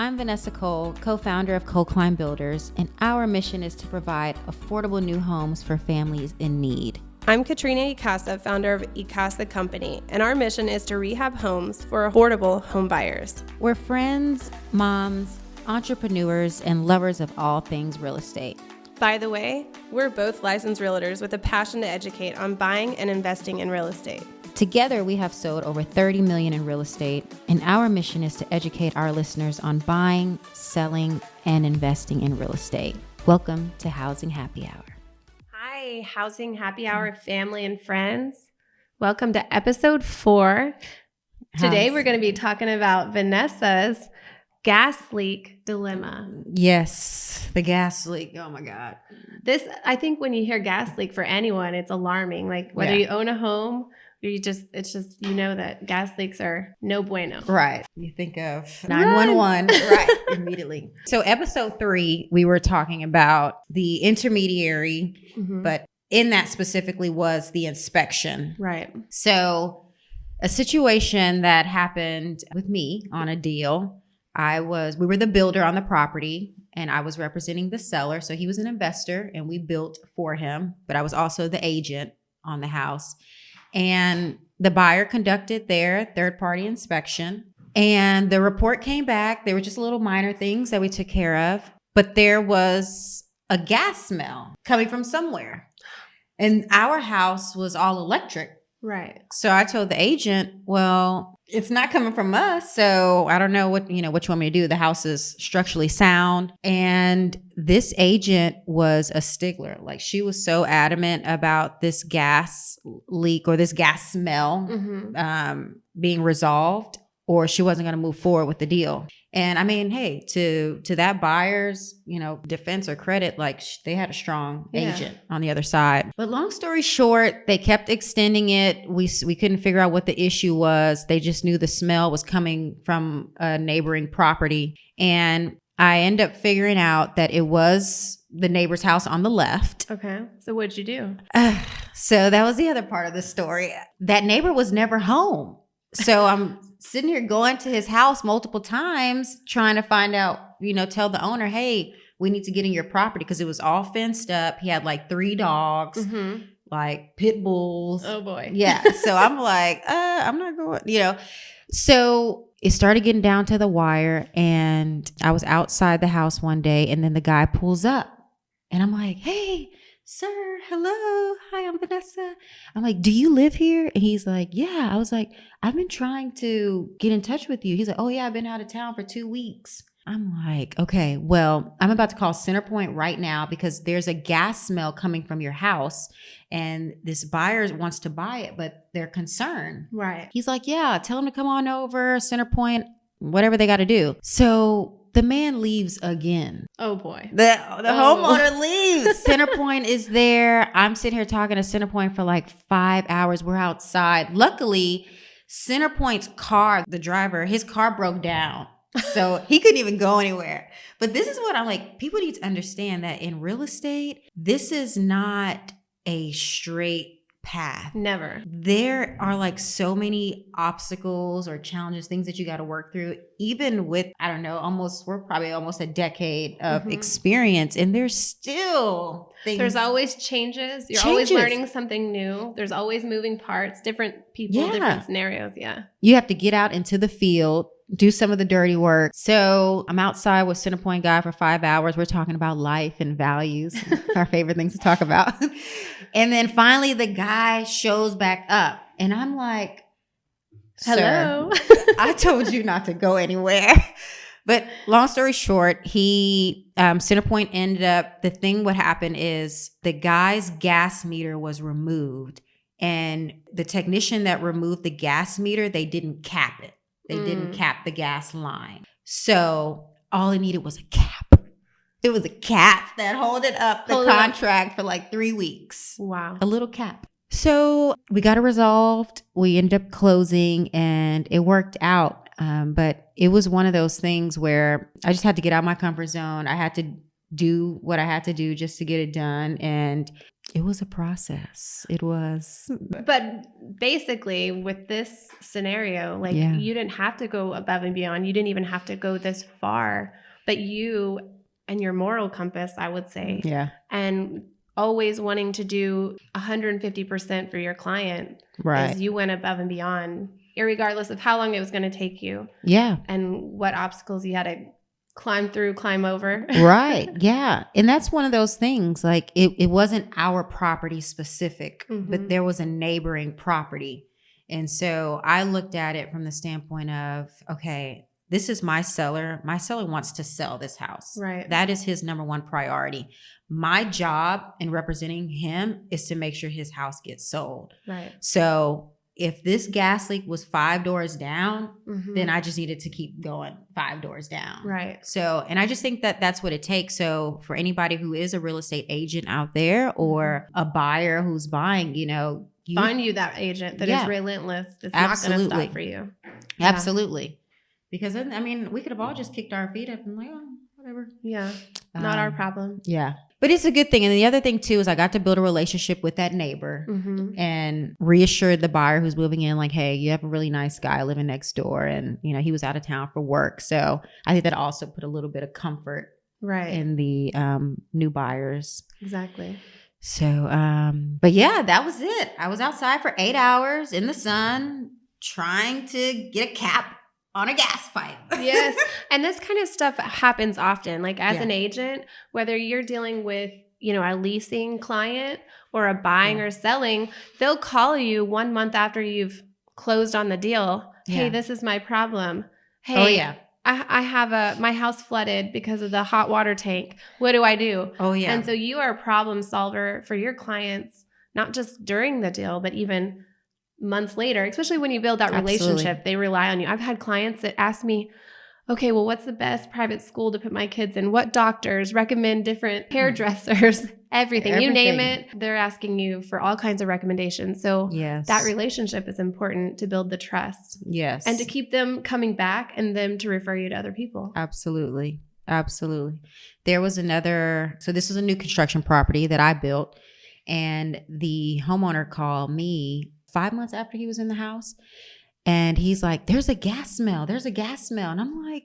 I'm Vanessa Cole, co-founder of Cole Climb Builders, and our mission is to provide affordable new homes for families in need. I'm Katrina Icasa, founder of Icasa Company, and our mission is to rehab homes for affordable home buyers. We're friends, moms, entrepreneurs, and lovers of all things real estate. By the way, we're both licensed realtors with a passion to educate on buying and investing in real estate. Together, we have sold over $30 million in real estate, and our mission is to educate our listeners on buying, selling, and investing in real estate. Welcome to Housing Happy Hour. Hi, Housing Happy Hour family and friends. Welcome to episode 4. Today, we're going to be talking about Vanessa's gas leak dilemma. Yes, the gas leak. Oh my God. This, I think when you hear gas leak for anyone, it's alarming. Like whether you own a home, it's just, you know that gas leaks are no bueno. Right. You think of 911, right, immediately. So episode 3, we were talking about the intermediary, but in that specifically was the inspection. Right. So a situation that happened with me on a deal, we were the builder on the property and I was representing the seller. So he was an investor and we built for him, but I was also the agent on the house. And the buyer conducted their third-party inspection. And the report came back. There were just little minor things that we took care of. But there was a gas smell coming from somewhere. And our house was all electric. Right. So I told the agent, well, it's not coming from us. So I don't know what you want me to do. The house is structurally sound. And this agent was a stickler. Like she was so adamant about this gas leak or this gas smell being resolved, or she wasn't going to move forward with the deal. And I mean, hey, to that buyer's, defense or credit, like they had a strong agent on the other side. But long story short, they kept extending it. We couldn't figure out what the issue was. They just knew the smell was coming from a neighboring property. And I ended up figuring out that it was the neighbor's house on the left. Okay. So what'd you do? So that was the other part of the story. That neighbor was never home. So I'm sitting here going to his house multiple times trying to find out, tell the owner, hey, we need to get in your property because it was all fenced up. He had like 3 dogs, like pit bulls. Oh boy. Yeah. So I'm like, I'm not going, So it started getting down to the wire and I was outside the house one day and then the guy pulls up and I'm like, hey, sir, hello. Hi, I'm Vanessa. I'm like, do you live here? And he's like, yeah. I was like, I've been trying to get in touch with you. He's like, oh yeah, I've been out of town for 2 weeks. I'm like, okay, well, I'm about to call Centerpoint right now because there's a gas smell coming from your house and this buyer wants to buy it, but they're concerned. Right. He's like, yeah, tell him to come on over, Centerpoint, whatever they got to do. So the man leaves again. Oh boy. The homeowner leaves. Centerpoint is there. I'm sitting here talking to Centerpoint for like 5 hours. We're outside. Luckily, Centerpoint's car, the driver, his car broke down. So he couldn't even go anywhere. But this is what I'm like, people need to understand that in real estate, this is not a straight path. Never. There are like so many obstacles or challenges, things that you got to work through, even with, I don't know, we're probably almost a decade of experience and there's still things. There's always changes. You're always learning something new. There's always moving parts, different people, different scenarios. Yeah. You have to get out into the field, do some of the dirty work. So I'm outside with Centerpoint guy for 5 hours. We're talking about life and values, our favorite things to talk about. And then finally the guy shows back up and I'm like, hello, I told you not to go anywhere. But long story short, Centerpoint ended up, what happened is the guy's gas meter was removed and the technician that removed the gas meter, they didn't cap it. They didn't cap the gas line. So all it needed was a cap. It was a cap that held up the contract for like 3 weeks. Wow. A little cap. So we got it resolved. We ended up closing and it worked out. But it was one of those things where I just had to get out of my comfort zone. I had to do what I had to do just to get it done. And It was a process. It was. But basically, with this scenario, like Yeah. you didn't have to go above and beyond. You didn't even have to go this far. But you and your moral compass, I would say, Yeah. and always wanting to do 150% for your client, Right. as you went above and beyond, irregardless of how long it was going to take you. Yeah. And what obstacles you had to climb over. Right. Yeah. And that's one of those things, like it wasn't our property specific, but there was a neighboring property. And so I looked at it from the standpoint of, okay, this is my seller. My seller wants to sell this house. Right. That is his number one priority. My job in representing him is to make sure his house gets sold. Right. So if this gas leak was 5 doors down, then I just needed to keep going 5 doors down. Right. So, and I just think that that's what it takes. So for anybody who is a real estate agent out there or a buyer who's buying, find you that agent that is relentless. It's Absolutely. not going to stop for you. Absolutely. Because I mean, we could have all just kicked our feet up and like, oh, whatever. Yeah. Not our problem. Yeah. But it's a good thing. And the other thing too is I got to build a relationship with that neighbor and reassured the buyer who's moving in, like, hey, you have a really nice guy living next door. And, he was out of town for work. So I think that also put a little bit of comfort in the new buyers. Exactly. So, but yeah, that was it. I was outside for 8 hours in the sun trying to get a cap on a gas pipe. Yes. And this kind of stuff happens often. Like as an agent, whether you're dealing with, a leasing client or a buying or selling, they'll call you 1 month after you've closed on the deal. Hey, this is my problem. Hey, I have my house flooded because of the hot water tank. What do I do? Oh, yeah. And so you are a problem solver for your clients, not just during the deal, but even months later, especially when you build that relationship, they rely on you. I've had clients that ask me, okay, well, what's the best private school to put my kids in? What doctors recommend different hairdressers, everything, you name it. They're asking you for all kinds of recommendations. So that relationship is important to build the trust. Yes. And to keep them coming back and them to refer you to other people. Absolutely. Absolutely. There was so this was a new construction property that I built, and the homeowner called me 5 months after he was in the house. And he's like, there's a gas smell. There's a gas smell. And I'm like,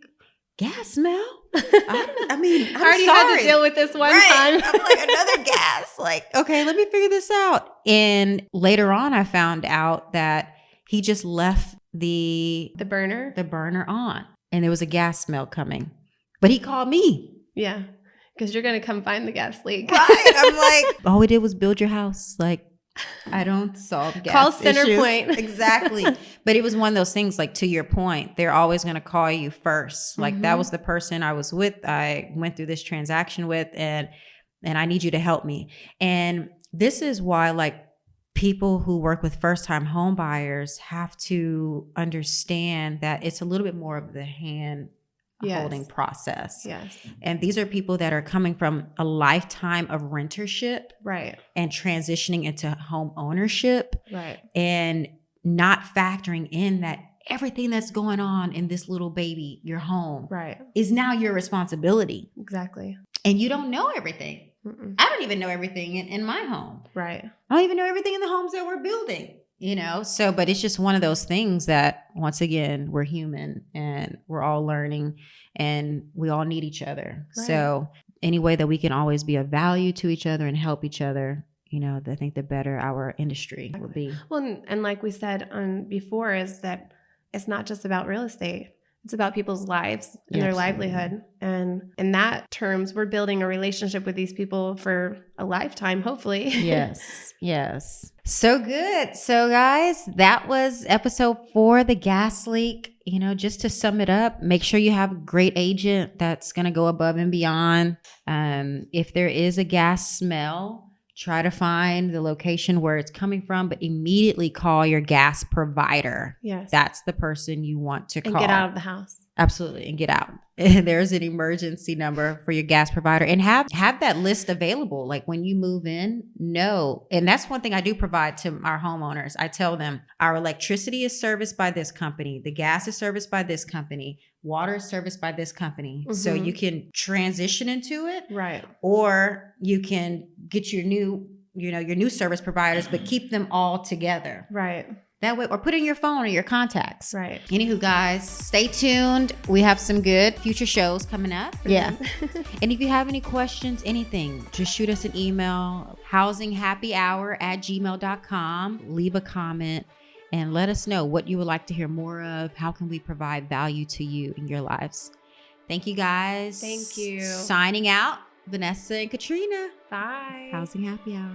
gas smell? I mean, I'm already had to deal with this one time. I'm like, another gas. Like, okay, let me figure this out. And later on, I found out that he just left the burner on, and there was a gas smell coming. But he called me. Yeah, because you're going to come find the gas leak. Right. I'm like, all we did was build your house. Like, I don't solve gas Call center issues. point. Exactly. But it was one of those things, like, to your point, they're always going to call you first. Like, that was the person I was with. I went through this transaction with, and I need you to help me. And this is why, like, people who work with first-time home buyers have to understand that it's a little bit more of the hand holding process. Yes. And these are people that are coming from a lifetime of rentership. Right. And transitioning into home ownership. Right. And not factoring in that everything that's going on in this little baby, your home, is now your responsibility. Exactly. And you don't know everything. I don't even know everything in my home. Right. I don't even know everything in the homes that we're building. So, but it's just one of those things that, once again, we're human and we're all learning and we all need each other. Right. So any way that we can always be of value to each other and help each other, I think the better our industry will be. Well, and like we said before, is that it's not just about real estate. It's about people's lives and their livelihood. And in that terms, we're building a relationship with these people for a lifetime, hopefully. Yes. Yes. So good. So guys, that was episode 4, the gas leak. Just to sum it up, make sure you have a great agent that's going to go above and beyond. If there is a gas smell, try to find the location where it's coming from, but immediately call your gas provider. Yes. That's the person you want to call. And get out of the house. Absolutely. And get out. There's an emergency number for your gas provider, and have that list available. Like when you move in, know. And that's one thing I do provide to our homeowners. I tell them our electricity is serviced by this company. The gas is serviced by this company. Water is serviced by this company. Mm-hmm. So you can transition into it. Right. Or you can get your new your new service providers, but keep them all together. Right. That way, or put in your phone or your contacts. Right. Anywho, guys, stay tuned. We have some good future shows coming up. Yeah. And if you have any questions, anything, just shoot us an email, housinghappyhour@gmail.com. Leave a comment and let us know what you would like to hear more of. How can we provide value to you in your lives? Thank you, guys. Thank you. Signing out, Vanessa and Katrina. Bye. Housing Happy Hour.